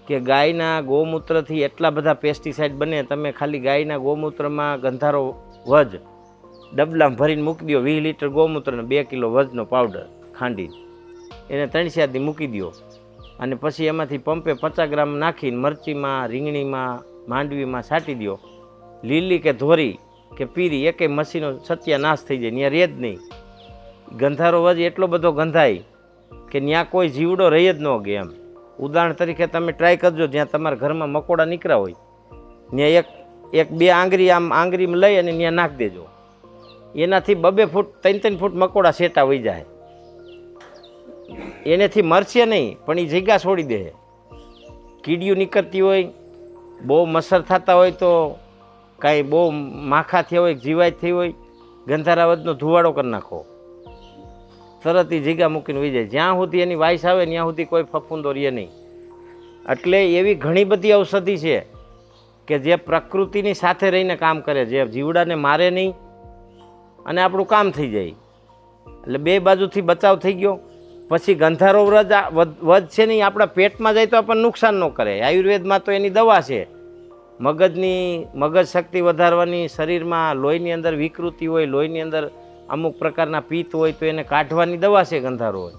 કે ગાયના ગૌમૂત્રથી એટલા બધા પેસ્ટિસાઇડ બને. તમે ખાલી ગાયના ગૌમૂત્રમાં ગંધારો વજ ડબલામાં ભરીને મૂકી દો. 20 લીટર ગૌમૂત્રને 2 કિલો વજનો પાવડર ખાંડીને એને 3-4 દી મૂકી દો, અને પછી એમાંથી પંપે 50 ગ્રામ નાખીને મરચીમાં, રીંગણીમાં, માંડવીમાં છાંટી દો. લીલી કે ધોરી કે પીરી એકેય મસીનો સત્યાનાશ થઈ જાય, ત્યાં રહે જ નહીં. ગંધારો વજ એટલો બધો ગંધાય કે ત્યાં કોઈ જીવડો રહી જ ન ગયો એમ. ઉદાહરણ તરીકે તમે ટ્રાય કરજો, જ્યાં તમારા ઘરમાં મકોડા નીકળ્યા હોય ત્યાં એક બે આંગળી આમ આંગળીમાં લઈ અને ત્યાં નાખી દેજો. એનાથી 2-2 ફૂટ 3-3 ફૂટ મકોડા સેટા વહી જાય. એનેથી મરશે નહીં, પણ એ જગ્યા છોડી દે. કીડીયું નીકળતી હોય, બહુ મચ્છર થતા હોય, તો કાંઈ બહુ માખા થયા હોય, જીવાય થઈ હોય, ગંધારાવજનો ધુવાડો કરી નાખો, તરત એ જગ્યા મૂકીને વહી જાય. જ્યાં સુધી એની વાઈસ આવે ત્યાં સુધી કોઈ ફફૂંદો રહે નહીં. એટલે એવી ઘણી બધી ઔષધિ છે કે જે પ્રકૃતિની સાથે રહીને કામ કરે, જે જીવડાને મારે નહીં અને આપણું કામ થઈ જાય. એટલે બે બાજુથી બચાવ થઈ ગયો. પછી ગંધારો વજ છે નહીં, આપણા પેટમાં જાય તો આપણને નુકસાન ન કરે. આયુર્વેદમાં તો એની દવા છે. મગજ શક્તિ વધારવાની, શરીરમાં લોહીની અંદર વિકૃતિ હોય, લોહીની અંદર અમુક પ્રકારના પિત્ત હોય તો એને કાઢવાની દવા છે ગંધારો હોય.